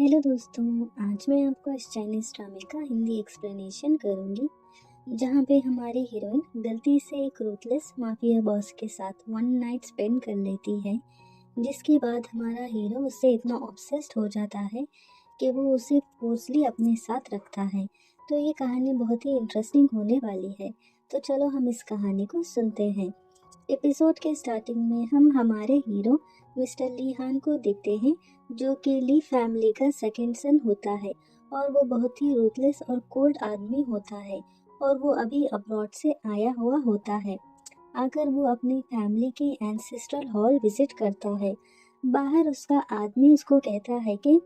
Hello दोस्तों, आज मैं आपको इस चाइनीज़ ड्रामे का हिंदी एक्सप्लेनेशन करूंगी, जहाँ पे हमारी हीरोइन गलती से एक रूथलेस माफिया बॉस के साथ वन नाइट स्पेंड कर लेती है, जिसके बाद हमारा हीरो उससे इतना ऑब्सेस्ड हो जाता है कि वो उसे फोर्सली अपने साथ रखता है। तो ये कहानी बहुत ही इंटरेस्टिंग होने वाली है। तो चलो हम इस कहानी को सुनते हैं। एपिसोड के स्टार्टिंग में हम हमारे हीरो मिस्टर ली हान को देखते हैं, जो कि ली फैमिली का सेकंड सन होता है और वो बहुत ही रूथलेस और कोल्ड आदमी होता है और वो अभी अब्रॉड से आया हुआ होता है। आकर वो अपनी फैमिली के एंसेस्ट्रल हॉल विजिट करता है। बाहर उसका आदमी उसको कहता है कि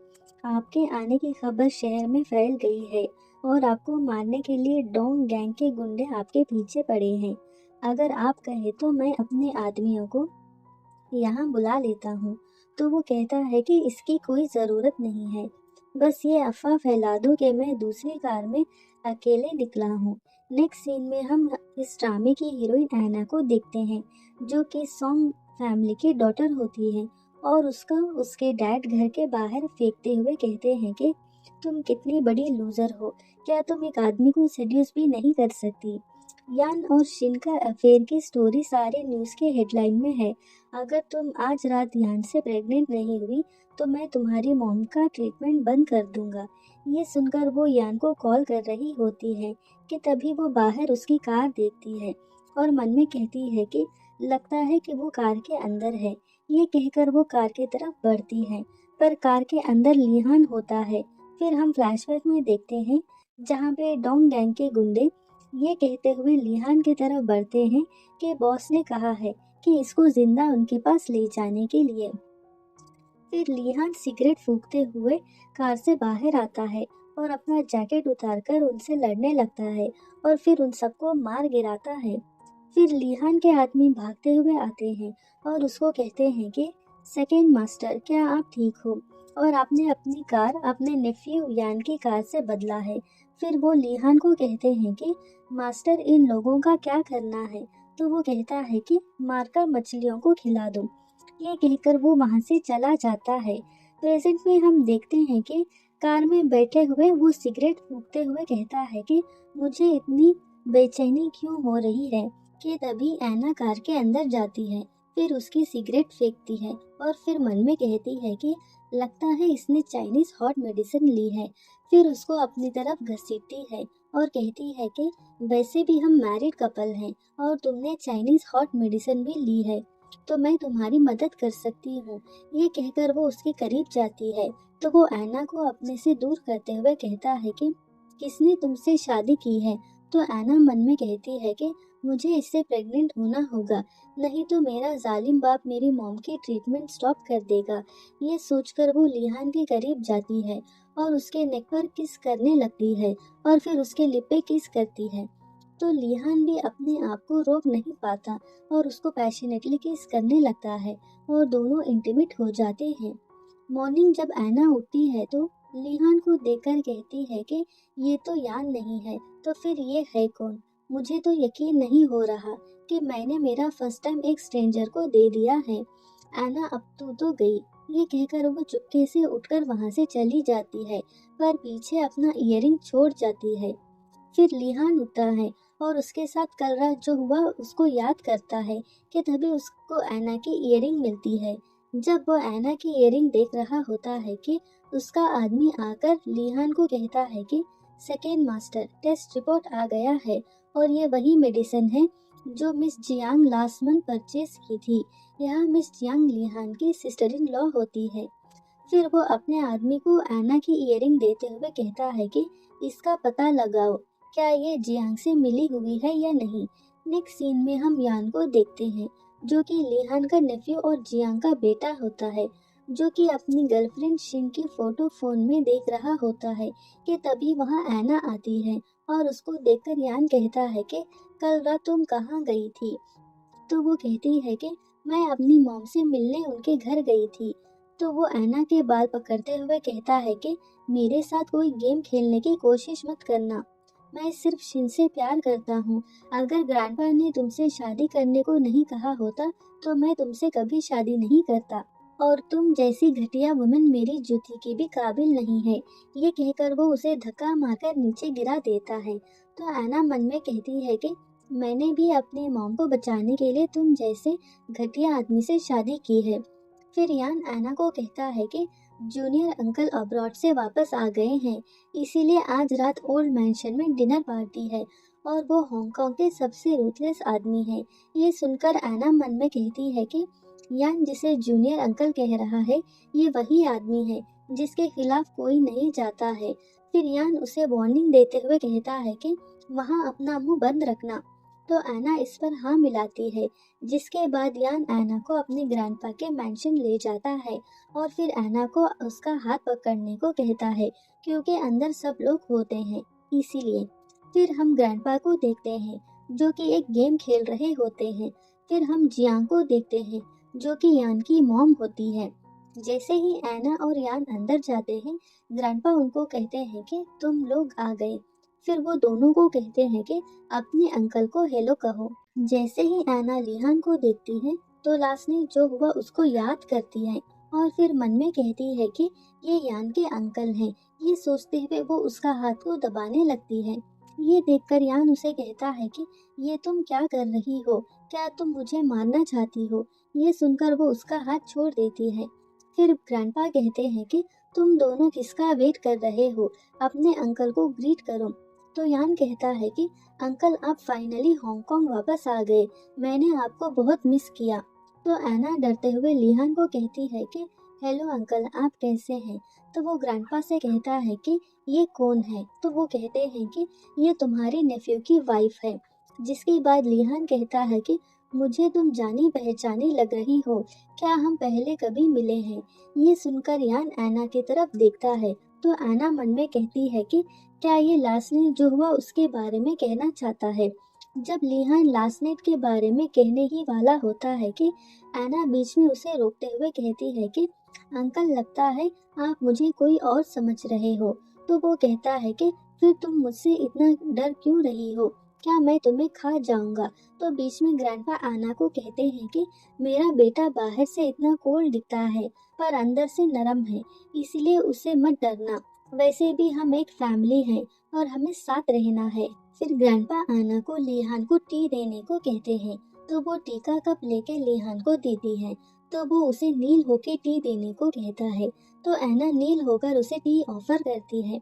आपके आने की खबर शहर में फैल गई है और आपको मारने के लिए डोंग गैंग के गुंडे आपके पीछे पड़े हैं। अगर आप कहे तो मैं अपने आदमियों को यहाँ बुला लेता हूँ। तो वो कहता है कि इसकी कोई ज़रूरत नहीं है, बस ये अफवाह फैला दो कि मैं दूसरी कार में अकेले निकला हूँ। नेक्स्ट सीन में हम इस ड्रामे की हीरोइन ऐना को देखते हैं, जो कि सॉन्ग फैमिली की डॉटर होती है और उसका उसके डैड घर के बाहर फेंकते हुए कहते हैं कि तुम कितनी बड़ी लूजर हो, क्या तुम एक आदमी को सेड्यूस भी नहीं कर सकती। यान और शिन का अफेयर की स्टोरी सारे न्यूज़ के हेडलाइन में है। अगर तुम आज रात यान से प्रेग्नेंट नहीं हुई तो मैं तुम्हारी मॉम का ट्रीटमेंट बंद कर दूंगा। ये सुनकर वो यान को कॉल कर रही होती है कि तभी वो बाहर उसकी कार देखती है और मन में कहती है कि लगता है कि वो कार के अंदर है। ये कहकर वो कार की तरफ बढ़ती है, पर कार के अंदर लिहान होता है। फिर हम फ्लैशबैक में देखते हैं, जहाँ पे डोंग गैंग के गुंडे ये कहते हुए लिहान की तरफ बढ़ते हैं कि बॉस ने कहा है कि इसको जिंदा उनके पास ले जाने के लिए। फिर लिहान सिगरेट फूंकते हुए कार से बाहर आता है और अपना जैकेट उतारकर उनसे लड़ने लगता है और फिर उन सबको मार गिराता है। फिर लिहान के आदमी भागते हुए आते हैं और उसको कहते हैं कि सेकेंड मास्टर, क्या आप ठीक हो और आपने अपनी कार अपने नेफ्यू यान की कार से बदला है। फिर वो लिहान को कहते हैं कि मास्टर, इन लोगों का क्या करना है। तो वो कहता है कि मारकर मछलियों को खिला दो। ये कहकर वो वहां से चला जाता है। प्रेजेंट में हम देखते हैं कि कार में बैठे हुए वो सिगरेट फूंकते हुए कहता है कि मुझे इतनी बेचैनी क्यों हो रही है। कि तभी ऐना कार के अंदर जाती है, फिर उसकी सिगरेट फेंकती है और फिर मन में कहती है कि लगता है इसने चाइनीज हॉट मेडिसिन ली है। फिर उसको अपनी तरफ घसीटती है और कहती है कि वैसे भी हम मैरिड कपल हैं और तुमने चाइनीज हॉट मेडिसिन भी ली है, तो मैं तुम्हारी मदद कर सकती हूँ। ये कहकर वो उसके करीब जाती है, तो वो ऐना को अपने से दूर करते हुए कहता है कि किसने तुमसे शादी की है। तो ऐना मन में कहती है कि मुझे इससे प्रेग्नेंट होना होगा, नहीं तो मेरा जालिम बाप मेरी मॉम की ट्रीटमेंट स्टॉप कर देगा। ये सोचकर वो लिहान के करीब जाती है और उसके नेक पर किस करने लगती है और फिर उसके लिप पे किस करती है। तो लिहान भी अपने आप को रोक नहीं पाता और उसको पैशनेटली किस करने लगता है और दोनों इंटीमेट हो जाते हैं। मॉर्निंग जब ऐना उठती है तो लिहान को देखकर कहती है कि ये तो यान नहीं है, तो फिर ये है कौन। मुझे तो यकीन नहीं हो रहा कि मैंने मेरा फर्स्ट टाइम एक स्ट्रेंजर को दे दिया है। ऐना अब तो गई। ये कहकर वो चुपके से उठकर वहां से चली जाती है, पर पीछे अपना इयरिंग छोड़ जाती है। फिर लिहान उठता है और उसके साथ कल रात जो हुआ उसको याद करता है कि तभी उसको ऐना की इयरिंग मिलती है। जब वो ऐना की इयरिंग देख रहा होता है कि उसका आदमी आकर लिहान को कहता है कि सेकेंड मास्टर, टेस्ट रिपोर्ट आ गया है और ये वही मेडिसिन है जो miss Jiang last month purchase की थी। यह मिस जियांग लिहान की सिस्टर इन लॉ होती है। फिर वो अपने आदमी को ऐना की इयरिंग देते हुए कहता है कि इसका पता लगाओ, क्या ये जियांग से मिली हुई है या नहीं। नेक्स्ट सीन में हम यान को देखते हैं, जो कि लिहान का नेफ्यू और जियांग का बेटा होता है, जो कि अपनी गर्लफ्रेंड शिन की फोटो फोन में देख रहा होता है कि तभी वहाँ ऐना आती है और उसको देखकर यान कहता है कि कल रात तुम कहाँ गई थी। तो वो कहती है कि मैं अपनी मॉम से मिलने उनके घर गई थी। तो वो ऐना के बाल पकड़ते हुए कहता है कि मेरे साथ कोई गेम खेलने की कोशिश मत करना, मैं सिर्फ शिन से प्यार करता हूँ। अगर ग्रैंडपा ने तुमसे शादी करने को नहीं कहा होता तो मैं तुमसे कभी शादी नहीं करता। और तुम जैसी घटिया वुमन मेरी जूती की भी काबिल नहीं है। ये कहकर वो उसे धक्का मारकर नीचे गिरा देता है। तो ऐना मन में कहती है कि मैंने भी अपने मॉम को बचाने के लिए तुम जैसे घटिया आदमी से शादी की है। फिर यान ऐना को कहता है कि जूनियर अंकल अब्रॉड से वापस आ गए हैं, इसीलिए आज रात ओल्ड मैंशन में डिनर पार्टी है और वो हांगकांग के सबसे रूथलेस आदमी है। ये सुनकर ऐना मन में कहती है कि यान जिसे जूनियर अंकल कह रहा है, ये वही आदमी है जिसके खिलाफ कोई नहीं जाता है। फिर यान उसे वार्निंग देते हुए कहता है कि वहाँ अपना मुंह बंद रखना। तो ऐना इस पर हाँ मिलाती है, जिसके बाद यान ऐना को अपने ग्रैंडपा के मैंशन ले जाता है और फिर ऐना को उसका हाथ पकड़ने को कहता है, क्योंकि अंदर सब लोग होते हैं इसीलिए। फिर हम ग्रैंडपा को देखते हैं जो कि एक गेम खेल रहे होते हैं। फिर हम जियांग को देखते हैं जो कि यान की मॉम होती है। जैसे ही ऐना और यान अंदर जाते हैं, ग्रैंडपा उनको कहते हैं कि तुम लोग आ गए। फिर वो दोनों को कहते हैं कि अपने अंकल को हेलो कहो। जैसे ही ऐना लिहान को देखती है तो लास्ट ने जो हुआ उसको याद करती है और फिर मन में कहती है कि ये यान के अंकल हैं। ये सोचते हुए वो उसका हाथ को दबाने लगती है। ये देखकर यान उसे कहता है कि ये तुम क्या कर रही हो, क्या तुम मुझे मारना चाहती हो। ये सुनकर वो उसका हाथ छोड़ देती है। फिर ग्रैंडपा कहते हैं कि तुम दोनों किसका वेट कर रहे हो, अपने अंकल को ग्रीट करो। तो यान कहता है कि अंकल आप फाइनली हांगकांग वापस आ गए, मैंने आपको बहुत मिस किया। तो ऐना डरते हुए लिहान को कहती है कि हेलो अंकल, आप कैसे हैं। तो वो ग्रैंडपा से कहता है कि ये कौन है। तो वो कहते हैं कि ये तुम्हारे नेफ्यू की वाइफ है। जिसके बाद लिहान कहता है कि मुझे तुम जानी पहचानी लग रही हो, क्या हम पहले कभी मिले हैं। ये सुनकर यान ऐना की तरफ देखता है तो ऐना मन में कहती है कि क्या ये लास्ट नाइट जो हुआ उसके बारे में कहना चाहता है। जब लिहान लास्ट नाइट के बारे में कहने ही वाला होता है कि ऐना बीच में उसे रोकते हुए कहती है कि अंकल लगता है आप मुझे कोई और समझ रहे हो। तो वो कहता है कि फिर तुम मुझसे इतना डर क्यों रही हो, क्या मैं तुम्हें खा जाऊंगा। तो बीच में ग्रैंडपा ऐना को कहते हैं कि मेरा बेटा बाहर से इतना कोल्ड दिखता है पर अंदर से नरम है, इसलिए उससे मत डरना। वैसे भी हम एक फैमिली हैं और हमें साथ रहना है। फिर ग्रैंडपा ऐना को लिहान को टी देने को कहते हैं। तो वो टी का कप लेके लिहान को देती है। तो वो उसे नील होके टी देने को कहता है। तो ऐना नील होकर उसे टी ऑफर करती है,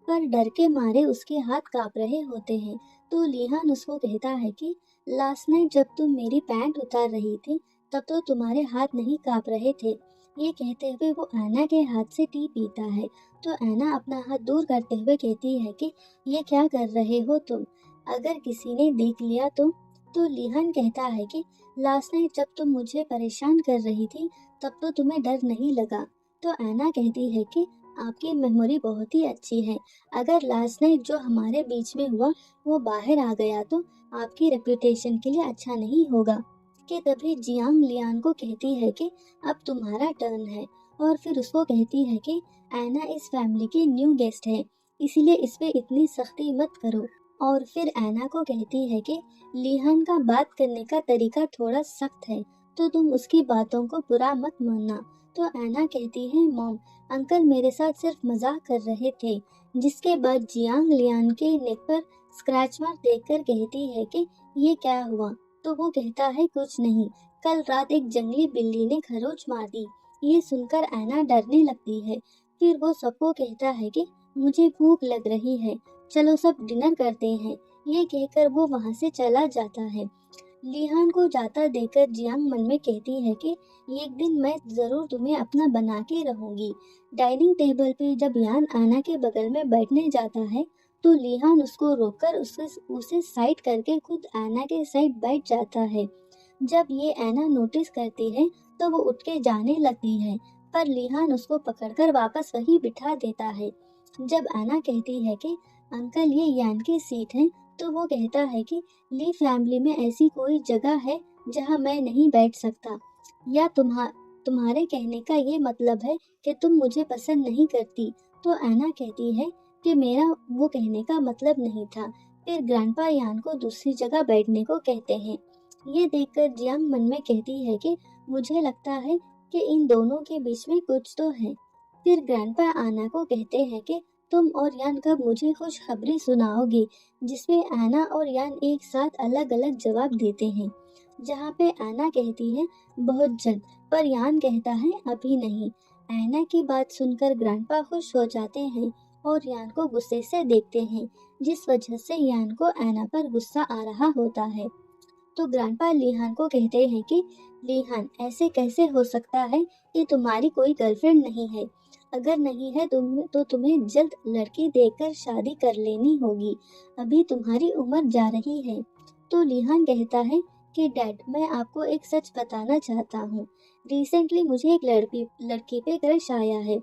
पर डर के मारे उसके हाथ कांप रहे होते हैं। तो लिहान उसको कहता है कि लास्ट नाइट जब तुम मेरी पैंट उतार रही थी तब तो तुम्हारे हाथ नहीं कांप रहे थे। ये कहते हुए वो ऐना के हाथ से टी पीता है। तो ऐना अपना हाथ दूर करते हुए कहती है कि ये क्या कर रहे हो तुम, अगर किसी ने देख लिया तो लिहान कहता है कि लास्ट नाइट जब तुम मुझे परेशान कर रही थी तब तो तुम्हें डर नहीं लगा। तो ऐना कहती है कि आपकी मेमोरी बहुत ही अच्छी है, अगर लास्ट नाइट जो हमारे बीच में हुआ वो बाहर आ गया तो आपकी रेपुटेशन के लिए अच्छा नहीं होगा। कि तभी जियांग लियान को कहती है कि अब तुम्हारा टर्न है और फिर उसको कहती है कि ऐना इस फैमिली की न्यू गेस्ट है, इसलिए इस पे इतनी सख्ती मत करो। और फिर ऐना को कहती है कि लिहान का बात करने का तरीका थोड़ा सख्त है, तो तुम उसकी बातों को बुरा मत मानना। तो ऐना कहती है मॉम, अंकल मेरे साथ सिर्फ मजाक कर रहे थे। जिसके बाद जियांग लियान के नेक पर स्क्रैच मार्क देखकर कहती है कि ये क्या हुआ। तो वो कहता है कुछ नहीं, कल रात एक जंगली बिल्ली ने खरोच मार दी। ये सुनकर ऐना डरने लगती है। फिर वो सबको कहता है कि मुझे भूख लग रही है, चलो सब डिनर करते हैं। ये कहकर वो वहाँ से चला जाता है। लिहान को जाता देखकर जियांग मन में कहती है कि एक दिन मैं जरूर तुम्हें अपना बना के रहूंगी। डाइनिंग टेबल पे जब यान ऐना के बगल में बैठने जाता है तो लिहान उसको रोककर उसे साइड करके खुद ऐना के साइड बैठ जाता है। जब ये ऐना नोटिस करती है तो वो उठ के जाने लगती है, पर लिहान उसको पकड़कर वापस वही बिठा देता है। जब ऐना कहती है कि अंकल ये यान की सीट है, तो वो कहता है कि ली फैमिली में ऐसी कोई जगह है जहाँ मैं नहीं बैठ सकता, या तुम्हारे कहने का ये मतलब है कि तुम मुझे पसंद नहीं करती। तो ऐना कहती है कि मेरा वो कहने का मतलब नहीं था। फिर ग्रैंडपा यान को दूसरी जगह बैठने को कहते हैं। ये देखकर जियांग मन में कहती है कि मुझे लगता है कि इन दोनों के बीच में कुछ तो है। फिर ग्रैंडपा आना को कहते हैं कि तुम और यान कब मुझे खुशखबरी सुनाओगी, जिसपे एना और यान एक साथ अलग अलग जवाब देते हैं। जहाँ पे एना कहती है बहुत जल्द, पर यान कहता है अभी नहीं। एना की बात सुनकर ग्रैंडपा खुश हो जाते हैं और यान को गुस्से से देखते हैं, जिस वजह से यान को एना पर गुस्सा आ रहा होता है। तो ग्रैंडपा लिहान को कहते हैं कि लिहान, ऐसे कैसे हो सकता है कि तुम्हारी कोई गर्लफ्रेंड नहीं है? अगर नहीं है तो तुम्हें जल्द लड़की देखकर शादी कर लेनी होगी, अभी तुम्हारी उम्र जा रही है। तो लिहान कहता है कि डैड, मैं आपको एक सच बताना चाहता हूँ। रिसेंटली मुझे एक लड़की पे क्रश आया है।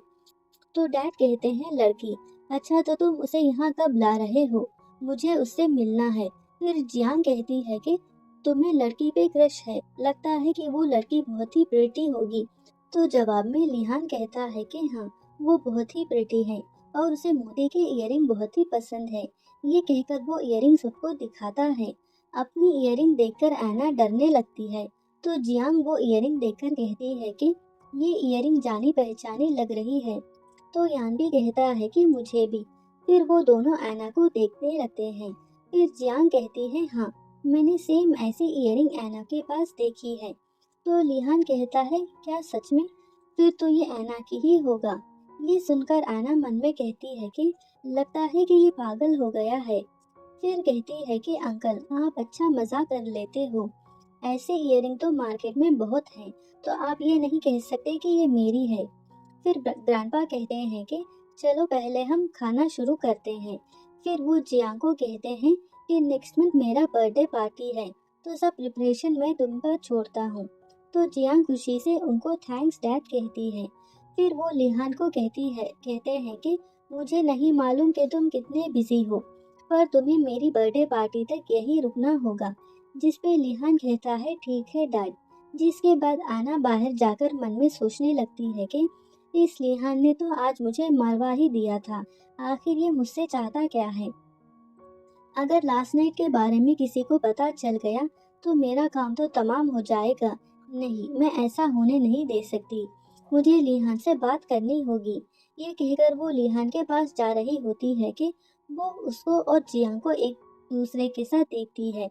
तो डैड कहते हैं लड़की, अच्छा तो तुम उसे यहाँ कब ला रहे हो? मुझे उससे मिलना है। फिर जियांग कहती है कि तुम्हें लड़की पे क्रश है, लगता है कि वो लड़की बहुत ही प्रेटी होगी। तो जवाब में लिहान कहता है कि हाँ, वो बहुत ही प्रेटी है और उसे मोती के इयररिंग बहुत ही पसंद है। ये कहकर वो इयररिंग सबको दिखाता है। अपनी इयररिंग देखकर एना डरने लगती है। तो जियांग वो इयररिंग देखकर कहती है कि ये इयररिंग जानी पहचानी लग रही है। तो यान भी कहता है कि मुझे भी। फिर वो दोनों एना को देखने लगते हैं। फिर जियांग कहती है हाँ, मैंने सेम ऐसी इयररिंग एना के पास देखी है। तो लिहान कहता है क्या सच में? फिर तो ये एना की ही होगा। ये सुनकर एना मन में कहती है कि लगता है कि ये पागल हो गया है। फिर कहती है कि अंकल, आप अच्छा मजाक कर लेते हो। ऐसे इयररिंग तो मार्केट में बहुत हैं, तो आप ये नहीं कह सकते कि ये मेरी है। फिर ग्रैंडपा कहते हैं कि चलो पहले हम खाना शुरू करते हैं। फिर वो जियांग को कहते हैं कि नेक्स्ट मंथ मेरा बर्थडे पार्टी है, तो सब प्रिपरेशन मैं तुम पर छोड़ता हूँ। तो जियांग खुशी से उनको थैंक्स डैड कहती है। फिर वो लिहान को कहते हैं कि मुझे नहीं मालूम कि तुम कितने बिजी हो, पर तुम्हें मेरी बर्थडे पार्टी तक यही रुकना होगा। जिस पे लिहान कहता है ठीक है डैड। जिसके बाद आना बाहर जाकर मन में सोचने लगती है कि इस लिहान ने तो आज मुझे मरवा ही दिया था। आखिर ये मुझसे चाहता क्या है? अगर लास्ट नाइट के बारे में किसी को पता चल गया तो मेरा काम तो तमाम हो जाएगा। नहीं, मैं ऐसा होने नहीं दे सकती। मुझे लिहान से बात करनी होगी। ये कहकर वो लिहान के पास जा रही होती है कि वो उसको और जियांग को एक दूसरे के साथ देखती है।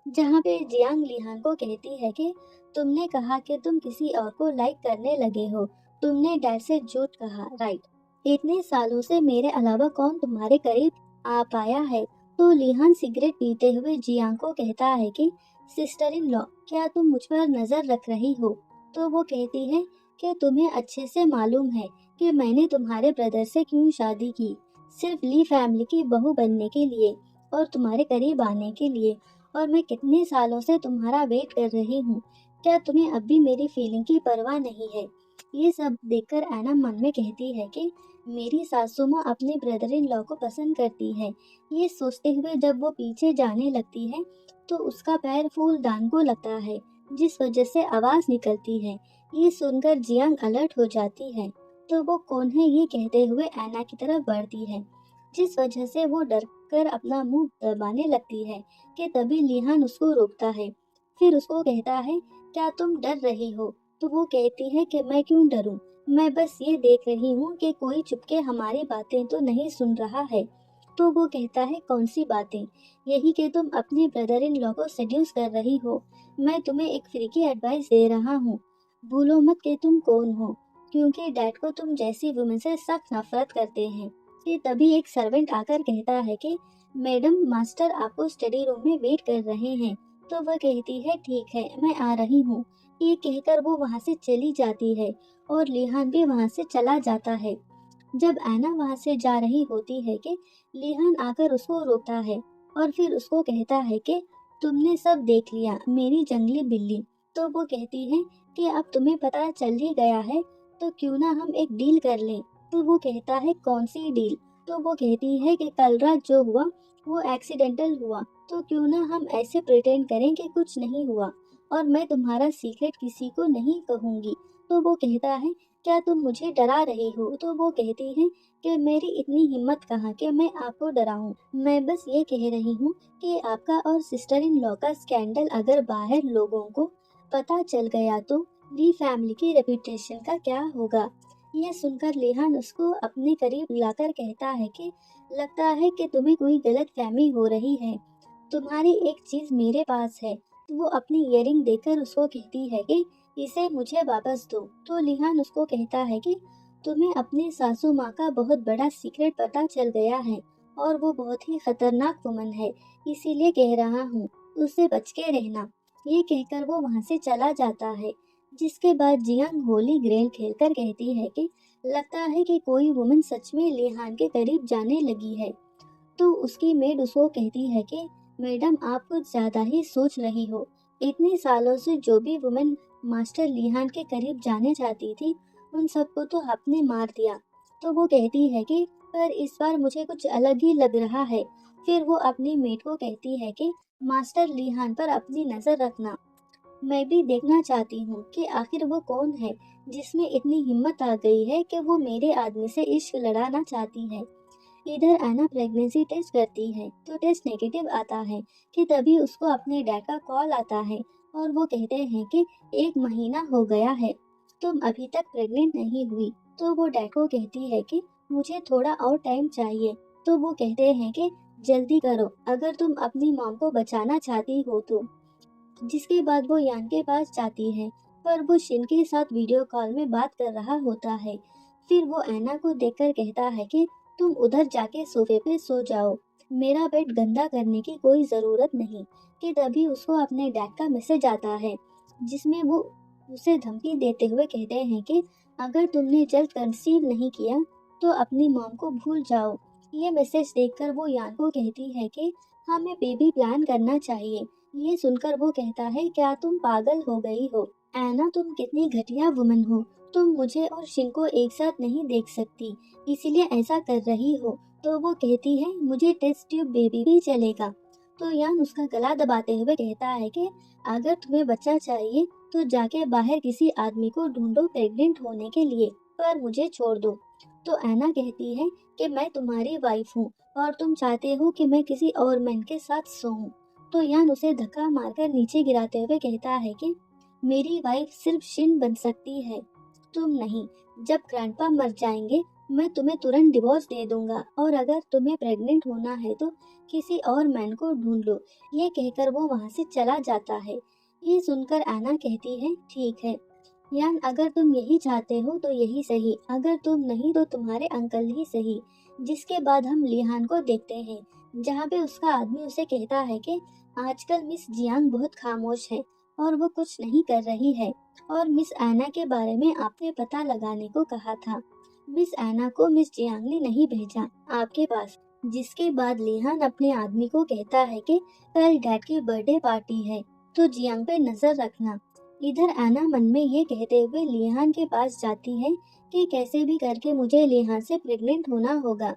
जहाँ पे जियांग लिहान को कहती है कि तुमने कहा कि तुम किसी और को लाइक करने लगे हो। तुमने डैड से झूठ कहा, राइट? इतने सालों से मेरे अलावा कौन तुम्हारे करीब आ पाया है? तो लिहान सिगरेट पीते हुए जियांग को कहता है कि सिस्टर इन लॉ, क्या तुम मुझ पर नजर रख रही हो? तो वो कहती है कि तुम्हें अच्छे से मालूम है कि मैंने तुम्हारे ब्रदर से क्यों शादी की, सिर्फ ली फैमिली की बहू बनने के लिए और तुम्हारे करीब आने के लिए। और मैं कितने सालों से तुम्हारा वेट कर रही हूँ। क्या तुम्हें अब भी मेरी फीलिंग की परवाह नहीं है? ये सब देखकर एना मन में कहती है कि मेरी सासू माँ अपने ब्रदर इन लॉ को पसंद करती है। ये सोचते हुए जब वो पीछे जाने लगती है तो उसका पैर फूलदान को लगता है, जिस वजह से आवाज निकलती है। ये सुनकर जियांग अलर्ट हो जाती है। तो वो कौन है ये कहते हुए एना की तरफ बढ़ती है, जिस वजह से वो डर कर अपना मुंह दबाने लगती है कि तभी लिहान उसको रोकता है। फिर उसको कहता है क्या तुम डर रही हो? तो वो कहती है कि मैं क्यों डरूं, मैं बस ये देख रही हूँ कि कोई चुपके हमारी बातें तो नहीं सुन रहा है। तो वो कहता है कौन सी बातें? यही कि तुम अपने ब्रदर इन लॉ को सेड्यूस कर रही हो। मैं तुम्हें एक फ्री की एडवाइस दे रहा हूँ, भूलो मत कि तुम कौन हो, क्योंकि डैड को तुम जैसी वुमेन से सख्त नफरत करते हैं। कि तभी एक सर्वेंट आकर कहता है कि मैडम, मास्टर आपको स्टडी रूम में वेट कर रहे हैं। तो वह कहती है ठीक है, मैं आ रही हूँ। ये कहकर वो वहाँ से चली जाती है और लिहान भी वहाँ से चला जाता है। जब एना वहाँ से जा रही होती है कि लिहान आकर उसको रोकता है और फिर उसको कहता है कि तुमने सब देख लिया मेरी जंगली बिल्ली। तो वो कहती है कि अब तुम्हें पता चल ही गया है, तो क्यों ना हम एक डील कर लें। तो वो कहता है कौन सी डील? तो वो कहती है कि कल रात जो हुआ वो एक्सीडेंटल हुआ, तो क्यों ना हम ऐसे प्रिटेंड करें कि कुछ नहीं हुआ और मैं तुम्हारा सीक्रेट किसी को नहीं कहूँगी। तो वो कहता है क्या तुम मुझे डरा रही हो? तो वो कहती है कि मेरी इतनी हिम्मत कहाँ कि मैं आपको डराऊं। मैं बस ये कह रही हूँ कि आपका और सिस्टर इन लॉ का स्कैंडल अगर बाहर लोगों को पता चल गया तो ली फैमिली की रेपुटेशन का क्या होगा। यह सुनकर लिहान उसको अपने करीब बुलाकर कहता है कि लगता है कि तुम्हें कोई गलत फहमी हो रही है, तुम्हारी एक चीज मेरे पास है। तो वो अपनी इयरिंग देकर उसको कहती है कि इसे मुझे वापस दो। तो लिहान उसको कहता है कि तुम्हें अपनी सासू माँ का बहुत बड़ा सीक्रेट पता चल गया है और वो बहुत ही खतरनाक वुमन है, इसीलिए कह रहा हूँ, उससे बच के रहना। ये कहकर वो वहाँ से चला जाता है। जिसके बाद जियांग होली ग्रेल खेलकर कहती है कि लगता है कि कोई वुमन सच में लिहान के करीब जाने लगी है। तो उसकी मेड उसको कहती है कि मैडम आप कुछ ज्यादा ही सोच रही हो। इतने सालों से जो भी वुमेन मास्टर लिहान के करीब जाने चाहती थी उन सबको तो आपने मार दिया। तो वो कहती है कि पर इस बार मुझे कुछ अलग ही लग रहा है। फिर वो अपनी मेड को कहती है कि मास्टर लिहान पर अपनी नजर रखना। मैं भी देखना चाहती हूँ कि आखिर वो कौन है जिसमें इतनी हिम्मत आ गई है कि वो मेरे आदमी से इश्क लड़ाना चाहती है। इधर एना प्रेगनेंसी टेस्ट करती है तो टेस्ट नेगेटिव आता है कि तभी उसको अपने डैड का कॉल आता है और वो कहते हैं कि 1 महीना हो गया है, तुम अभी तक प्रेग्नेंट नहीं हुई। तो वो डैड को कहती है कि मुझे थोड़ा और टाइम चाहिए। तो वो कहते हैं कि जल्दी करो अगर तुम अपनी मॉम को बचाना चाहती हो तो। जिसके बाद वो यान के पास जाती है पर वो शिन के साथ वीडियो कॉल में बात कर रहा होता है। फिर वो ऐना को देखकर कहता है कि तुम उधर जाके सोफे पे सो जाओ, मेरा बेड गंदा करने की कोई जरूरत नहीं। कि तभी उसको अपने डैड का मैसेज आता है जिसमें वो उसे धमकी देते हुए कहते हैं कि अगर तुमने जल्द कंसीव नहीं किया तो अपनी मॉम को भूल जाओ। ये मैसेज देखकर वो यान को कहती है कि हमें बेबी प्लान करना चाहिए। ये सुनकर वो कहता है क्या तुम पागल हो गई हो ऐना, तुम कितनी घटिया वुमन हो, तुम मुझे और शिन को एक साथ नहीं देख सकती इसीलिए ऐसा कर रही हो। तो वो कहती है मुझे टेस्ट ट्यूब बेबी भी चलेगा। तो यान उसका गला दबाते हुए कहता है कि अगर तुम्हें बच्चा चाहिए तो जाके बाहर किसी आदमी को ढूंढो प्रेग्नेंट होने के लिए, पर मुझे छोड़ दो। तो ऐना कहती है कि मैं तुम्हारी वाइफ हूँ और तुम चाहते हो कि मैं किसी और मैन के साथ सोऊं। तो यान उसे धक्का मारकर नीचे गिराते हुए कहता है कि मेरी वाइफ सिर्फ शिन बन सकती है, तुम नहीं। जब ग्रैंडपा मर जाएंगे मैं तुम्हें तुरंत डिवोर्स दे दूंगा और अगर तुम्हें प्रेग्नेंट होना है तो किसी और मैन को ढूंढ लो। ये कहकर वो वहाँ से चला जाता है। ये सुनकर आना कहती है ठीक है यान, अगर तुम यही चाहते हो तो यही सही, अगर तुम नहीं तो तुम्हारे अंकल ही सही। जिसके बाद हम लिहान को देखते हैं जहाँ पे उसका आदमी उसे कहता है कि आजकल मिस जियांग बहुत खामोश है और वो कुछ नहीं कर रही है और मिस ऐना के बारे में आपने पता लगाने को कहा था। मिस ऐना को मिस जियांग ने नहीं भेजा आपके पास। जिसके बाद लिहान अपने आदमी को कहता है कि कल डैड की बर्थडे पार्टी है तो जियांग पे नजर रखना। इधर ऐना मन में ये कहते हुए लिहान के पास जाती है कि कैसे भी करके मुझे लिहान से प्रेग्नेंट होना होगा।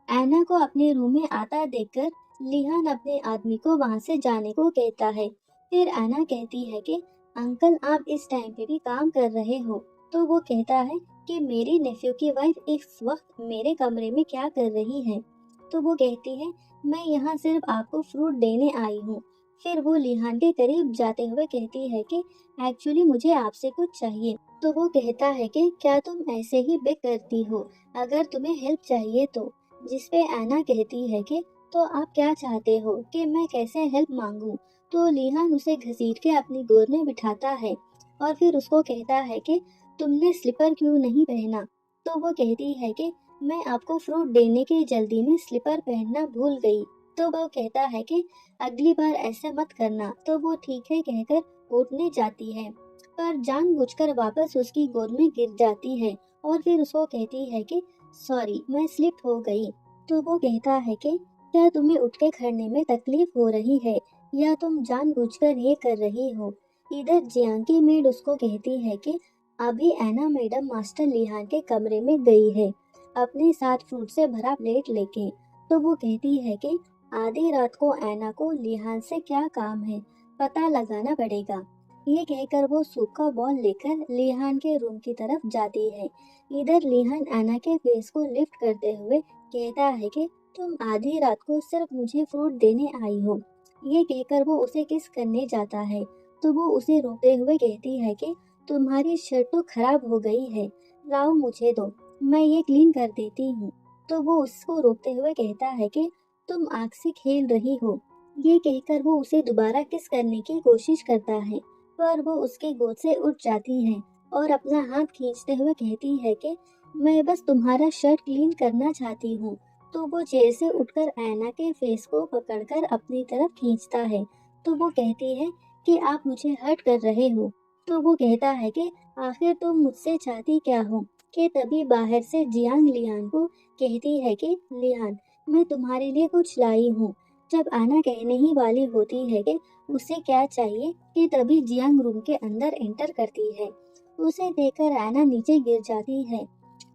ऐना को अपने रूम में आता देखकर लिहान अपने आदमी को वहां से जाने को कहता है। फिर ऐना कहती है कि अंकल आप इस टाइम पे भी काम कर रहे हो। तो वो कहता है कि मेरी नेफ्यू की वाइफ इस वक्त मेरे कमरे में क्या कर रही है। तो वो कहती है मैं यहाँ सिर्फ आपको फ्रूट देने आई हूँ। फिर वो लिहान के करीब जाते हुए कहती है कि एक्चुअली मुझे आपसे कुछ चाहिए। तो वो कहता है कि क्या तुम ऐसे ही बेक करती हो अगर तुम्हें हेल्प चाहिए तो। जिसपे ऐना कहती है कि तो आप क्या चाहते हो कि मैं कैसे हेल्प मांगू। तो लिहान उसे घसीट के अपनी गोद में बिठाता है और फिर उसको कहता है कि तुमने स्लीपर क्यों नहीं पहना। तो वो कहती है कि मैं आपको फ्रूट देने की जल्दी में स्लीपर पहनना भूल गई। तो वो कहता है कि अगली बार ऐसा मत करना। तो वो ठीक है कहकर उठने जाती है पर जानबूझकर वापस उसकी गोद में गिर जाती है और फिर उसको कहती है कि सॉरी मैं स्लिप हो गई। तो वो कहता है कि क्या तुम्हें उठ के खड़ने में तकलीफ हो रही है या तुम जानबूझकर ये कर रही हो। इधर जियांग की मेड उसको कहती है कि अभी ऐना मैडम मास्टर लिहान के कमरे में गई है अपने साथ फ्रूट से भरा प्लेट लेके। तो वो कहती है कि आधी रात को ऐना को लिहान से क्या काम है, पता लगाना पड़ेगा। ये कहकर वो सूप का बॉल लेकर लिहान के रूम की तरफ जाती है। इधर लिहान ऐना के फेस को लिफ्ट करते हुए कहता है कि तुम आधी रात को सिर्फ मुझे फ्रूट देने आई हो। ये कहकर वो उसे किस करने जाता है तो वो उसे रोकते हुए कहती है कि तुम्हारी शर्ट तो खराब हो गई है, लाओ मुझे दो, मैं ये क्लीन कर देती हूँ। तो वो उसको रोकते हुए कहता है कि तुम आग से खेल रही हो। ये कहकर वो उसे दोबारा किस करने की कोशिश करता है, पर वो उसके गोद से उठ जाती है और अपना हाथ खींचते हुए कहती है कि मैं बस तुम्हारा शर्ट क्लीन करना चाहती हूँ। तो वो चेयर से उठकर ऐना के फेस को पकड़कर अपनी तरफ खींचता है। तो वो कहती है कि आप मुझे हर्ट कर रहे हो। तो वो कहता है कि आखिर तुम मुझसे चाहती क्या हो। कि तभी बाहर से जियांग लियान को कहती है कि लियान, मैं तुम्हारे लिए कुछ लाई हूँ। जब आना कहने ही वाली होती है कि उसे क्या चाहिए, कि तभी जियांग रूम के अंदर एंटर करती है। उसे देखकर ऐना नीचे गिर जाती है।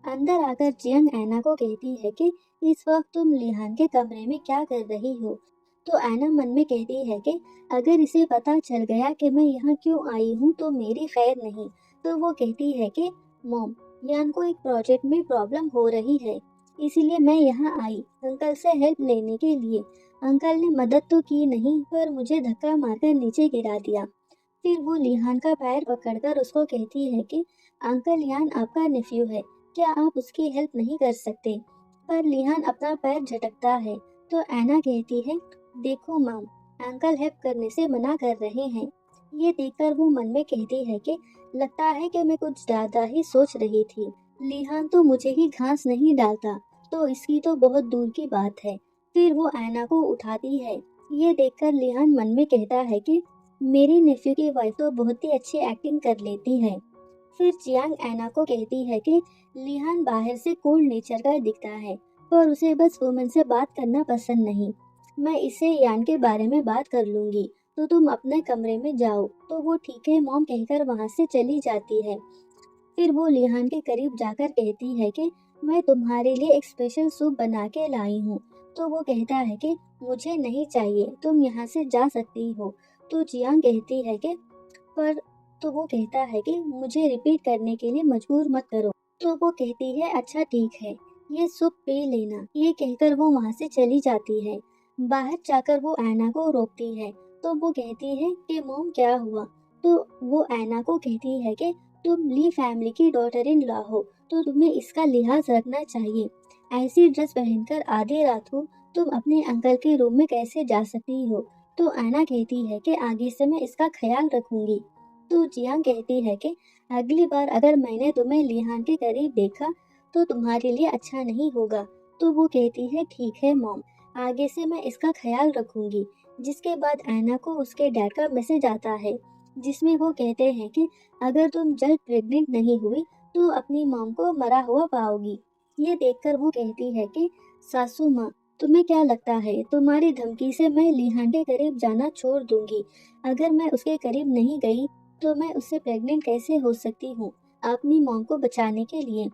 अंदर आकर जियांग ऐना को कहती है कि इस वक्त तुम लिहान के कमरे में क्या कर रही हो। तो ऐना मन में कहती है कि अगर इसे पता चल गया कि मैं यहाँ क्यों आई हूँ तो मेरी खैर नहीं। तो वो कहती है कि मॉम, लिहान को एक प्रोजेक्ट में प्रॉब्लम हो रही है, इसीलिए मैं यहाँ आई अंकल से हेल्प लेने के लिए। अंकल ने मदद तो की नहीं, पर मुझे धक्का मारकर नीचे गिरा दिया। फिर वो लिहान का पैर पकड़कर उसको कहती है कि अंकल लिहान आपका नेफ्यू है, क्या आप उसकी हेल्प नहीं कर सकते। पर लिहान अपना पैर झटकता है। तो ऐना कहती है, देखो मॉम, अंकल हेल्प करने से मना कर रहे हैं। ये देखकर वो मन में कहती है कि लगता है कि मैं कुछ ज्यादा ही सोच रही थी। लिहान तो मुझे ही घास नहीं डालता, तो इसकी तो बहुत दूर की बात है। फिर वो ऐना को उठाती है। ये देखकर लिहान मन में कहता है कि मेरी नेफ्यू की वाइफ तो बहुत ही अच्छी एक्टिंग कर लेती है। फिर जियांग ऐना को कहती है कि लिहान बाहर से कूल नेचर का दिखता है, पर उसे बस वुमन से बात करना पसंद नहीं। मैं इससे यान के बारे में बात कर लूंगी, तो तुम अपने कमरे में जाओ। तो वो ठीक है मॉम कहकर वहां से चली जाती है। फिर वो लिहान के करीब जाकर कहती है कि मैं तुम्हारे लिए एक स्पेशल सूप बना के लाई हूँ। तो वो कहता है कि मुझे नहीं चाहिए, तुम यहाँ से जा सकती हो। तो जियांग कहती है कि पर तो वो कहता है कि मुझे रिपीट करने के लिए मजबूर मत करो। तो वो कहती है अच्छा ठीक है, ये सूप पी लेना। ये कहकर वो वहाँ से चली जाती है। बाहर जाकर वो ऐना को रोकती है। तो वो कहती है कि मॉम क्या हुआ। तो वो ऐना को कहती है कि तुम ली फैमिली की डॉटर इन लॉ हो, तो तुम्हें इसका लिहाज रखना चाहिए। ऐसी ड्रेस पहनकर आधी रात को तुम अपने अंकल के रूम में कैसे जा सकती हो। तो ऐना कहती है कि आगे से मैं इसका ख्याल रखूंगी। तो जियांग कहती है कि अगली बार अगर मैंने तुम्हें लिहान के करीब देखा तो तुम्हारे लिए अच्छा नहीं होगा। तो वो कहती है ठीक है मॉम, आगे से मैं इसका ख्याल रखूंगी। जिसके बाद ऐना को उसके डैड का मैसेज आता है, जिसमें वो कहते हैं कि अगर तुम जल्द प्रेग्नेंट नहीं हुई तो अपनी मॉम को मरा हुआ पाओगी। ये देखकर वो कहती है कि सासू माँ, तुम्हें क्या लगता है तुम्हारी धमकी से मैं लिहान के करीब जाना छोड़ दूंगी। अगर मैं उसके करीब नहीं गई तो मैं उससे प्रेग्नेंट कैसे हो सकती हूँ अपनी मॉम को बचाने के लिए।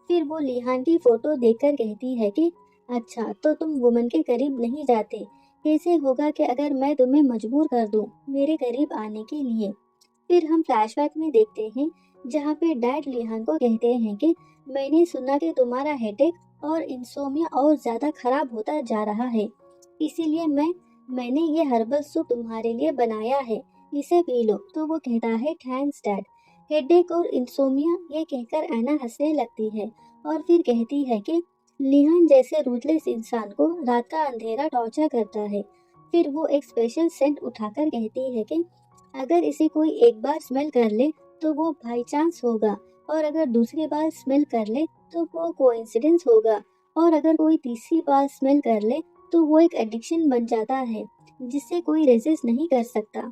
फिर वो लिहान की फोटो देखकर कहती है कि अच्छा तो तुम वुमन के करीब नहीं जाते, कैसे होगा कि अगर मैं तुम्हें मजबूर कर दूं मेरे करीब आने के लिए। फिर हम फ्लैशबैक में देखते हैं जहाँ पे डैड लिहान को कहते हैं कि मैंने सुना कि तुम्हारा हेडेक और इंसोमिया और ज्यादा खराब होता जा रहा है, इसीलिए मैंने ये हर्बल सूप तुम्हारे लिए बनाया है, इसे पी लो। तो वो कहता है थैंक्स डैड। हेडेक और इंसोमिया ये कहकर ऐना हंसने लगती है और फिर कहती है कि लिहान जैसे रूथलेस इंसान को रात का अंधेरा टॉर्चर करता है। फिर वो एक स्पेशल सेंट उठाकर कहती है कि अगर इसे कोई एक बार स्मेल कर ले तो वो बाई चांस होगा, और अगर दूसरी बार स्मेल कर ले तो वो कोइंसिडेंस होगा, और अगर कोई तीसरी बार स्मेल कर ले तो वो एक एडिक्शन बन जाता है जिससे कोई रेजिस्ट नहीं कर सकता।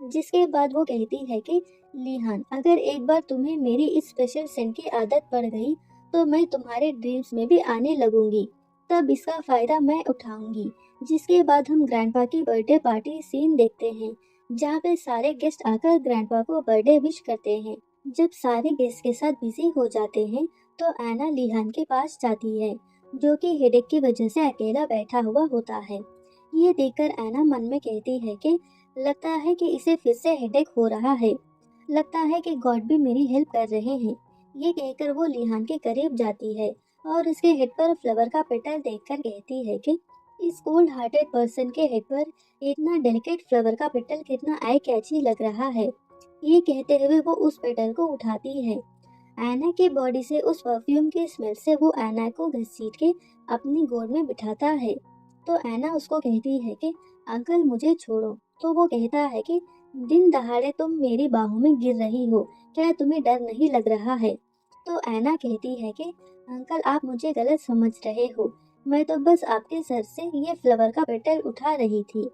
जिसके बाद वो कहती है कि लिहान, अगर एक बार तुम्हें मेरी इस स्पेशल सेंट की आदत पड़ गई तो मैं तुम्हारे ड्रीम्स में भी आने लगूंगी, तब इसका फायदा मैं उठाऊंगी। जिसके बाद हम ग्रैंडपा की बर्थडे पार्टी सीन देखते हैं जहाँ पे सारे गेस्ट आकर ग्रैंडपा को बर्थडे विश करते हैं। जब सारे गेस्ट के साथ बिजी हो जाते हैं तो ऐना लिहान के पास जाती है, जो कि हेडेक की वजह से अकेला बैठा हुआ होता है। ये देखकर ऐना मन में कहती है कि लगता है कि इसे फिर से हेडेक हो रहा है, लगता है कि गॉड भी मेरी हेल्प कर रहे हैं। ये कहकर वो लिहान के करीब जाती है और उसके हेड पर फ्लावर का पेटल देखकर कहती है कि इस कोल्ड हार्टेड पर्सन के हेड पर इतना डेलिकेट फ्लावर का पेटल कितना आई कैची लग रहा है। ये कहते हुए वो उस पेटल को उठाती है। ऐना की बॉडी से उस परफ्यूम की स्मेल से वो ऐना को घसीट के अपनी गोद में बिठाता है। तो ऐना उसको कहती है कि अंकल मुझे छोड़ो। तो वो कहता है कि दिन दहाड़े तुम मेरी बाहों में गिर रही हो, क्या तुम्हें डर नहीं लग रहा है? तो ऐना कहती है कि अंकल आप मुझे गलत समझ रहे हो, मैं तो बस आपके सर से ये फ्लावर का पेटल उठा रही थी।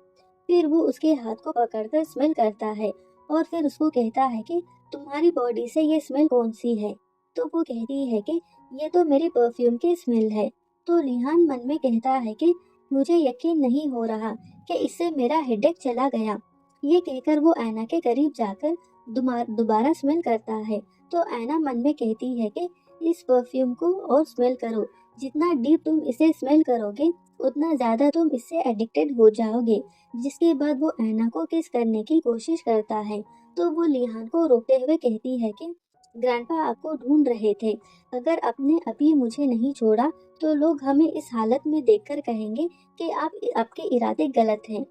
फिर वो उसके हाथ को पकड़कर स्मेल करता है और फिर उसको कहता है कि तुम्हारी बॉडी से ये स्मेल कौन सी है? तो वो कहती है कि ये तो मेरी परफ्यूम की स्मेल है। तो लिहान मन में कहता है कि मुझे यकीन नहीं हो रहा कि इससे मेरा हेडेक चला गया। ये कहकर वो ऐना के करीब जाकर दोबारा स्मेल करता है। तो ऐना मन में कहती है कि इस परफ्यूम को और स्मेल करो, जितना डीप तुम इसे स्मेल करोगे उतना ज्यादा तुम इससे एडिक्टेड हो जाओगे। जिसके बाद वो ऐना को किस करने की कोशिश करता है। तो वो लिहान को रोकते हुए कहती है कि ग्रैंडपा आपको ढूंढ रहे थे, अगर आपने अभी मुझे नहीं छोड़ा तो लोग हमें इस हालत में देखकर कहेंगे कि आपके इरादे गलत हैं।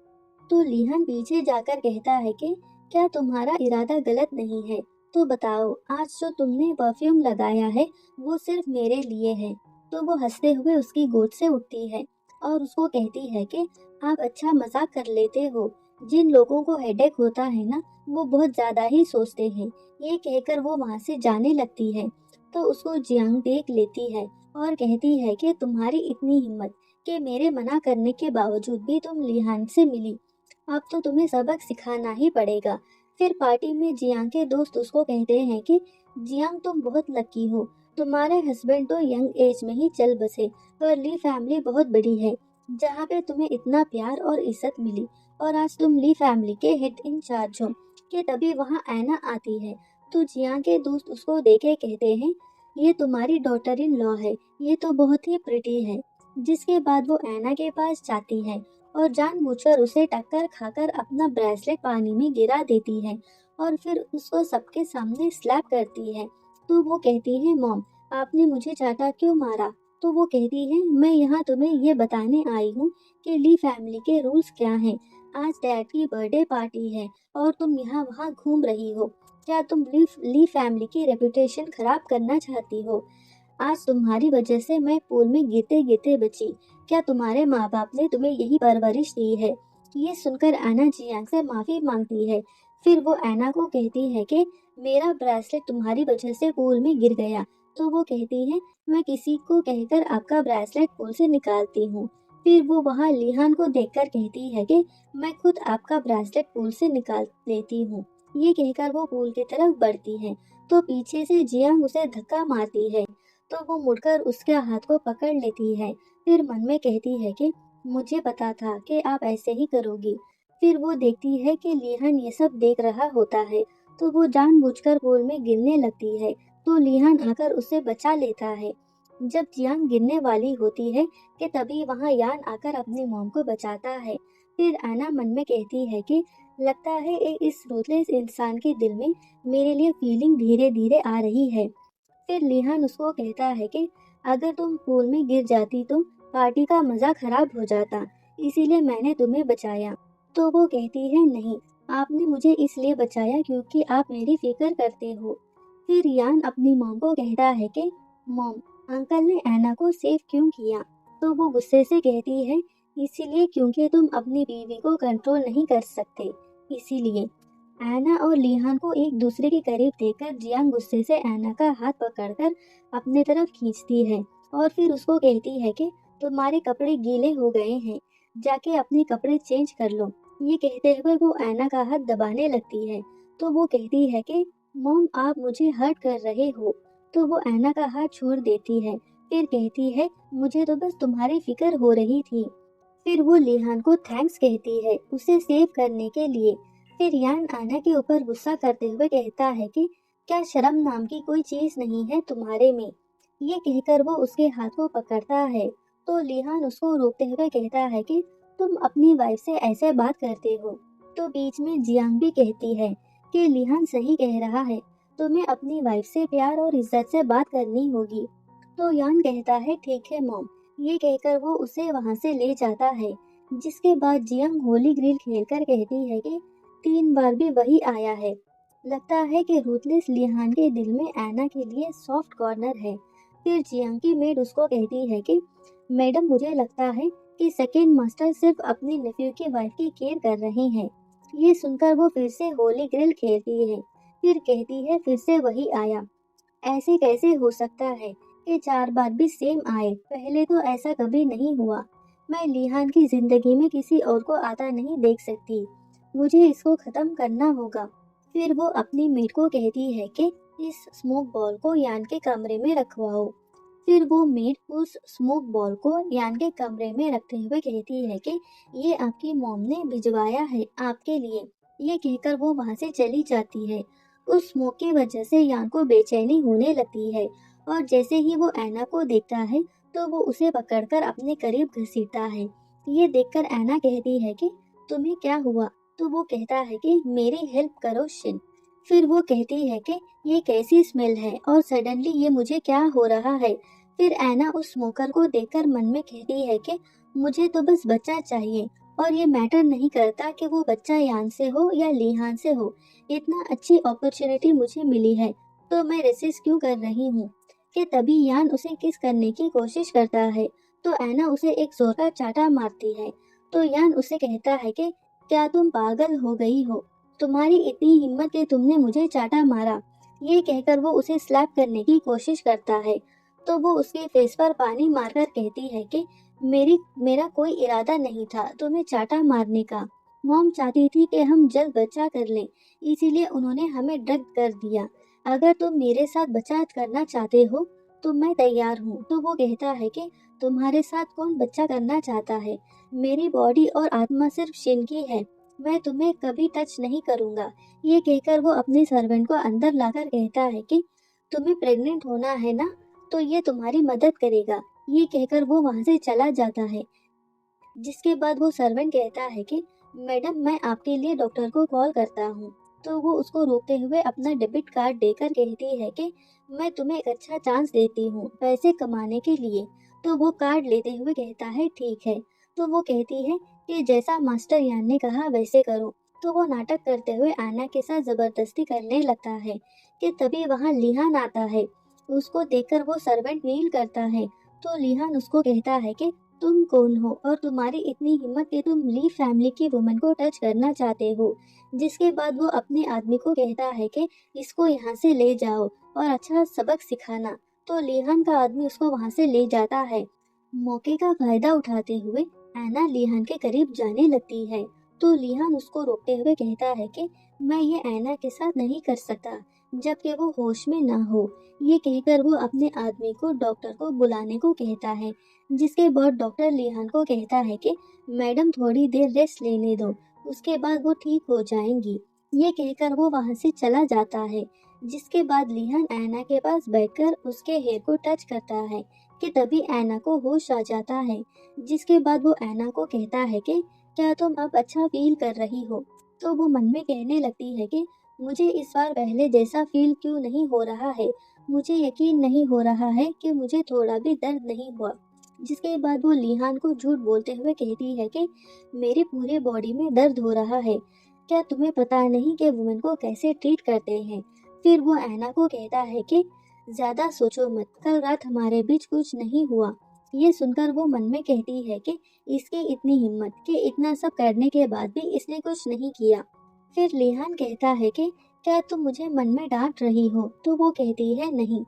तो लिहान पीछे जाकर कहता है कि क्या तुम्हारा इरादा गलत नहीं है? तो बताओ आज जो तुमने परफ्यूम लगाया है वो सिर्फ मेरे लिए है। तो वो हंसते हुए उसकी गोद से उठती है और उसको कहती है कि आप अच्छा मजाक कर लेते हो, जिन लोगों को हेडेक होता है ना वो बहुत ज्यादा ही सोचते हैं। ये कहकर वो वहां से जाने लगती है। तो उसको जियांग देख लेती है और कहती है कि तुम्हारी इतनी हिम्मत कि मेरे मना करने के बावजूद भी तुम लिहान से मिली, अब तो तुम्हें सबक सिखाना ही पड़ेगा। फिर पार्टी में जियांग के दोस्त उसको कहते हैं कि जियांग तुम बहुत लकी हो, तुम्हारे हस्बैंड तो यंग एज में ही चल बसे और ली फैमिली बहुत बड़ी है जहाँ पे तुम्हें इतना प्यार और इज्जत मिली और आज तुम ली फैमिली के हेड इन चार्ज हो। कि तभी वहाँ ऐना आती है। तो जियांग के दोस्त उसको देखे कहते हैं ये तुम्हारी डॉटर इन लॉ है, ये तो बहुत ही प्रिटी है। जिसके बाद वो ऐना के पास जाती है और जानबूझकर उसे टक्कर खाकर अपना ब्रेसलेट पानी में गिरा देती है और फिर उसको सबके सामने स्लैप करती है। तो वो कहती है मॉम आपने मुझे चाटा क्यों मारा? तो वो कहती है मैं यहाँ तुम्हें ये बताने आई हूँ कि ली फैमिली के रूल्स क्या हैं। आज डैड की बर्थडे पार्टी है और तुम यहाँ वहाँ घूम रही हो, क्या तुम ली फैमिली की रेपुटेशन खराब करना चाहती हो? आज तुम्हारी वजह से मैं पूल में गिरते गिरते बची, क्या तुम्हारे माँ बाप ने तुम्हें यही परवरिश दी है? ये सुनकर ऐना जियांग से माफी मांगती है। फिर वो ऐना को कहती है कि मेरा ब्रेसलेट तुम्हारी वजह से पूल में गिर गया। तो वो कहती है मैं किसी को कहकर आपका ब्रेसलेट पूल से निकालती हूँ। फिर वो वहाँ लिहान को देखकर कहती है कि मैं खुद आपका ब्रेसलेट पूल से निकाल लेती हूँ। ये कहकर वो पूल की तरफ बढ़ती है तो पीछे से जियांग उसे धक्का मारती है। तो वो मुड़कर उसके हाथ को पकड़ लेती है। फिर मन में कहती है कि मुझे पता था कि आप ऐसे ही करोगी। फिर वो देखती है कि लिहान ये सब देख रहा होता है तो वो जानबूझकर पूल में गिरने लगती है। तो लिहान आकर उसे बचा लेता है। जब जियांग गिरने वाली होती है कि तभी वहाँ यान आकर अपनी मॉम को बचाता है। फिर आना मन में कहती है कि लगता है इस रूथलेस इंसान के दिल में मेरे लिए फीलिंग धीरे धीरे आ रही है। फिर लिहान उसको कहता है कि अगर तुम पूल में गिर जाती तो पार्टी का मजा खराब हो जाता, इसीलिए मैंने तुम्हें बचाया। तो वो कहती है नहीं, आपने मुझे इसलिए बचाया क्योंकि आप मेरी फिक्र करते हो। फिर यान अपनी मॉम को कहता है कि मॉम अंकल ने ऐना को सेव क्यों किया? तो वो गुस्से से कहती है इसीलिए क्योंकि तुम अपनी बीवी को कंट्रोल नहीं कर सकते, इसीलिए। ऐना और लिहान को एक दूसरे के करीब देखकर जियांग गुस्से से ऐना का हाथ पकड़कर अपने तरफ खींचती है और फिर उसको कहती है कि तुम्हारे कपड़े गीले हो गए हैं, जाके अपने कपड़े चेंज कर लो। ये कहते हुए वो ऐना का हाथ दबाने लगती है। तो वो कहती है कि मॉम आप मुझे हर्ट कर रहे हो। तो वो ऐना का हाथ छोड़ देती है। फिर कहती है मुझे तो बस तुम्हारी फिक्र हो रही थी। फिर वो लिहान को थैंक्स कहती है उसे सेव करने के लिए। फिर यान आना के ऊपर गुस्सा करते हुए कहता है कि क्या शर्म नाम की कोई चीज नहीं है तुम्हारे में? ये कहकर वो उसके हाथ को पकड़ता है। तो लिहान उसको रोकते हुए कहता है कि तुम अपनी वाइफ से ऐसे बात करते हो। तो बीच में जियांग भी कहती है कि लिहान सही कह रहा है, तुम्हें अपनी वाइफ से प्यार और इज्जत से बात करनी होगी। तो यान कहता है ठीक है मॉम। ये कहकर वो उसे वहां से ले जाता है। जिसके बाद जियांग होली ग्रिल खेलकर कहती है कि 3 बार भी वही आया है। लगता है कि रूथलेस लिहान के दिल में ऐना के लिए सॉफ्ट कॉर्नर है। फिर जियांग की मेड उसको कहती है कि मैडम, मुझे लगता है कि सेकेंड मास्टर सिर्फ अपनी नेफ्यू की वाइफ की केयर कर रहे हैं। ये सुनकर वो फिर से होली ग्रिल खेलती है। फिर कहती है, फिर से वही आया। ऐसे कैसे हो सकता है कि 4 बार भी सेम आए? पहले तो ऐसा कभी नहीं हुआ। मैं लिहान की जिंदगी में किसी और को आता नहीं देख सकती। मुझे इसको खत्म करना होगा। फिर वो अपनी मेड को कहती है कि इस स्मोक बॉल को यान के कमरे में रखवाओ। फिर वो मेड उस स्मोक बॉल को यान के कमरे में रखते हुए कहती है कि ये आपकी मॉम ने भिजवाया है आपके लिए। ये कहकर वो वहां से चली जाती है। उस स्मोक की वजह से यान को बेचैनी होने लगती है और जैसे ही वो ऐना को देखता है तो वो उसे पकड़कर अपने करीब घसीटता है। ये देखकर ऐना कहती है कि तुम्हें क्या हुआ? तो वो कहता है कि मेरी हेल्प करो शिन। फिर वो कहती है कि ये कैसी स्मेल है और सडनली ये मुझे क्या हो रहा है? फिर ऐना उस स्मोकर को देखकर मन में कहती है कि मुझे तो बस बच्चा चाहिए और ये मैटर नहीं करता कि वो बच्चा यान से हो या लिहान से हो। इतना अच्छी अपॉर्चुनिटी मुझे मिली है तो मैं रेसिस्ट क्यों कर रही हूँ? कि तभी यान उसे किस करने की कोशिश करता है तो ऐना उसे एक जोर का चाटा मारती है। तो यान उसे कहता है कि क्या तुम पागल हो गई हो? तुम्हारी इतनी हिम्मत कि तुमने मुझे चाटा मारा। ये कहकर वो उसे स्लैप करने की कोशिश करता है। तो वो उसके फेस पर पानी मारकर कहती है कि मेरा कोई इरादा नहीं था तुम्हें चाटा मारने का। मॉम चाहती थी कि हम जल्द बच्चा कर लें, इसीलिए उन्होंने हमें ड्रग कर दिया। अगर तुम मेरे साथ बच्चा करना चाहते हो तो मैं तैयार हूँ। तो वो कहता है कि तुम्हारे साथ कौन बच्चा करना चाहता है? मेरी बॉडी और आत्मा सिर्फ शिन की है। मैं तुम्हें कभी टच नहीं करूँगा। ये कहकर वो अपने सर्वेंट को अंदर लाकर कहता है कि तुम्हें प्रेग्नेंट होना है ना, तो ये तुम्हारी मदद करेगा। ये कहकर वो वहाँ से चला जाता है। जिसके बाद वो सर्वेंट कहता है कि मैडम, मैं आपके लिए डॉक्टर को कॉल करता हूँ। तो वो उसको रोकते हुए अपना डेबिट कार्ड देकर कहती है कि मैं तुम्हें एक अच्छा चांस देती हूँ पैसे कमाने के लिए। तो वो कार्ड लेते हुए कहता है ठीक है। तो वो कहती है कि जैसा मास्टर यान ने कहा वैसे करो। तो वो नाटक करते हुए आना के साथ जबरदस्ती करने लगता है कि तभी वहाँ लिहान आता है। उसको देखकर वो सर्वेंट नील करता है। तो लिहान उसको कहता है कि तुम कौन हो और तुम्हारी इतनी हिम्मत कि तुम ली फैमिली की वुमन को टच करना चाहते हो? जिसके बाद वो अपने आदमी को कहता है कि इसको यहाँ से ले जाओ और अच्छा सबक सिखाना। तो लिहान का आदमी उसको वहाँ से ले जाता है। मौके का फायदा उठाते हुए ऐना लिहान के करीब जाने लगती है। तो लिहान उसको रोकते हुए कहता है कि मैं ये ऐना के साथ नहीं कर सकता जबकि वो होश में ना हो। ये कहकर वो अपने आदमी को डॉक्टर को बुलाने को कहता है। जिसके बाद डॉक्टर लिहान को कहता है कि मैडम, थोड़ी देर रेस्ट लेने दो, उसके बाद वो ठीक हो जाएंगी। ये कहकर वो वहां से चला जाता है। जिसके बाद लिहान ऐना के पास बैठकर उसके हेयर को टच करता है कि तभी ऐना को होश आ जाता है। जिसके बाद वो ऐना को कहता है कि क्या तुम अब अच्छा फील कर रही हो? तो वो मन में कहने लगती है कि मुझे इस बार पहले जैसा फील क्यों नहीं हो रहा है। मुझे यकीन नहीं हो रहा है कि मुझे थोड़ा भी दर्द नहीं हुआ। जिसके बाद वो लिहान को झूठ बोलते हुए कहती है कि मेरी पूरी बॉडी में दर्द हो रहा है। क्या तुम्हें पता नहीं कि वुमेन को कैसे ट्रीट करते हैं? फिर वो ऐना को कहता है कि ज्यादा सोचो मत, कल रात हमारे बीच कुछ नहीं हुआ। ये सुनकर वो मन में कहती है कि इसकी इतनी हिम्मत कि इतना सब करने के बाद भी इसने कुछ नहीं किया। फिर लिहान कहता है कि क्या तुम मुझे मन में डांट रही हो? तो वो कहती है नहीं।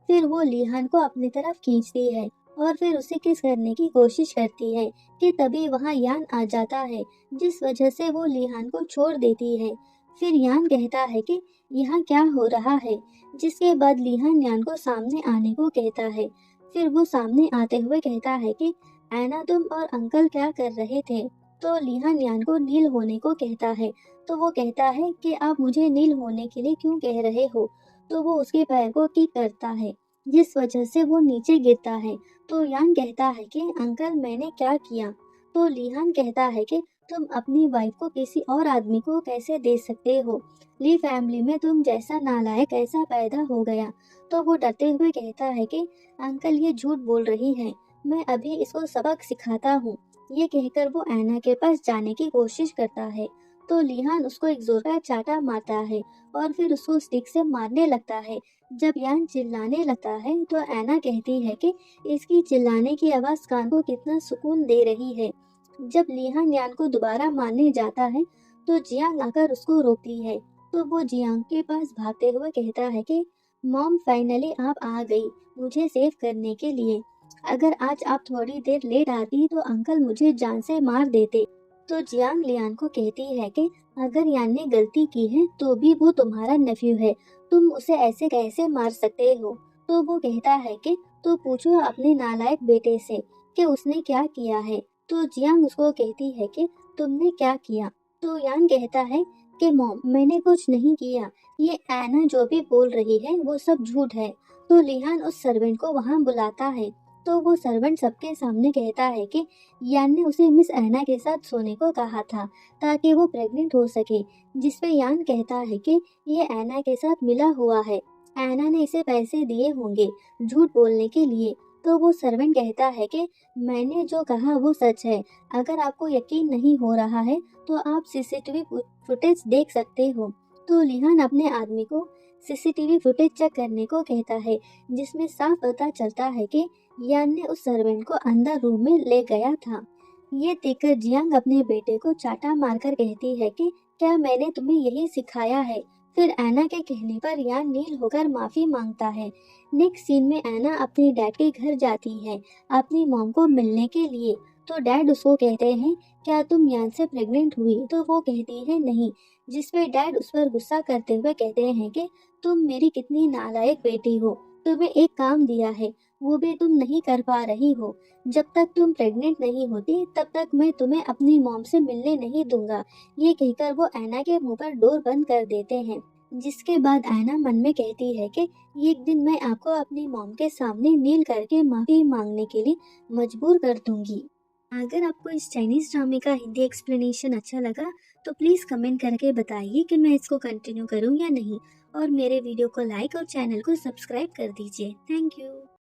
फिर वो लिहान को अपनी तरफ खींचती है और फिर उसे किस करने की कोशिश करती है कि तभी वहाँ यान आ जाता है, जिस वजह से वो लिहान को छोड़ देती है। फिर यान कहता है कि यहाँ क्या हो रहा है? जिसके बाद लिहान यान को सामने आने को कहता है। फिर वो सामने आते हुए कहता है कि ऐना, तुम और अंकल क्या कर रहे थे? तो लिहान यान को नील होने को कहता है। तो वो कहता है कि आप मुझे नील होने के लिए क्यों कह रहे हो? तो वो उसके पैर को किक करता है, जिस वजह से वो नीचे गिरता है। तो यान कहता है कि अंकल, मैंने क्या किया? तो लिहान कहता है कि तुम अपनी वाइफ को किसी और आदमी को कैसे दे सकते हो? ली फैमिली में तुम जैसा नालायक कैसा पैदा हो गया? तो वो डरते हुए कहता है कि अंकल, ये झूठ बोल रही है, मैं अभी इसको सबक सिखाता हूँ। ये कहकर वो ऐना के पास जाने की कोशिश करता है। तो लिहान उसको एक जोर का चाटा मारता है और फिर उसको स्टिक से मारने लगता है। जब यान चिल्लाने लगता है तो ऐना कहती है कि इसकी चिल्लाने की आवाज़ कान को कितना सुकून दे रही है। जब लिहान यान को दोबारा मारने जाता है तो जियांग आकर उसको रोकती है। तो वो जियांग के पास भागते हुए कहता है कि मॉम, फाइनली आप आ गई मुझे सेव करने के लिए। अगर आज आप थोड़ी देर लेट आती तो अंकल मुझे जान से मार देते। तो जियांग लियान को कहती है कि अगर यान ने गलती की है तो भी वो तुम्हारा नेफ्यू है, तुम उसे ऐसे कैसे मार सकते हो। तो वो कहता है कि तो पूछो अपने नालायक बेटे से कि उसने क्या किया है। तो जियांग उसको कहती है कि तुमने क्या किया। तो यान कहता है कि मॉम, मैंने कुछ नहीं किया, ये ऐना जो भी बोल रही है वो सब झूठ है। तो लिहान उस सर्वेंट को वहाँ बुलाता है। तो वो सर्वेंट सबके सामने कहता है कि यान ने उसे मिस ऐना के साथ सोने को कहा था ताकि वो प्रेग्नेंट हो सके, जिसपे यान कहता है कि ये ऐना के साथ मिला हुआ है, ऐना ने इसे पैसे दिए होंगे झूठ बोलने के लिए। तो वो सर्वेंट कहता है कि मैंने जो कहा वो सच है, अगर आपको यकीन नहीं हो रहा है तो आप सीसीटीवी फुटेज देख सकते हो। तो लिहान अपने आदमी को सीसीटीवी फुटेज चेक करने को कहता है, जिसमें साफ पता चलता है कि यान ने उस सर्वेंट को अंदर रूम में ले गया था। ये देखकर जियांग अपने बेटे को चाटा मारकर कहती है कि क्या मैंने तुम्हें यही सिखाया है। फिर ऐना के कहने पर यान नील होकर माफी मांगता है। नेक्स्ट सीन में ऐना अपने डैड के घर जाती है अपनी मॉम को मिलने के लिए। तो डैड उसको कहते हैं क्या तुम यान से प्रेग्नेंट हुई। तो वो कहती है नहीं, जिसपे डैड उस पर गुस्सा करते हुए कहते हैं कि तुम मेरी कितनी नालायक बेटी हो, तुम्हें एक काम दिया है वो भी तुम नहीं कर पा रही हो। जब तक तुम प्रेग्नेंट नहीं होती तब तक मैं तुम्हें अपनी मॉम से मिलने नहीं दूंगा। ये कहकर वो ऐना के मुंह पर डोर बंद कर देते हैं। जिसके बाद ऐना मन में कहती है कि एक दिन मैं आपको अपनी मॉम के सामने नील करके माफी मांगने के लिए मजबूर कर दूंगी। अगर आपको इस चाइनीज ड्रामे का हिंदी एक्सप्लेनेशन अच्छा लगा तो प्लीज़ कमेंट करके बताइए कि मैं इसको कंटिन्यू करूं या नहीं, और मेरे वीडियो को लाइक और चैनल को सब्सक्राइब कर दीजिए। Thank you.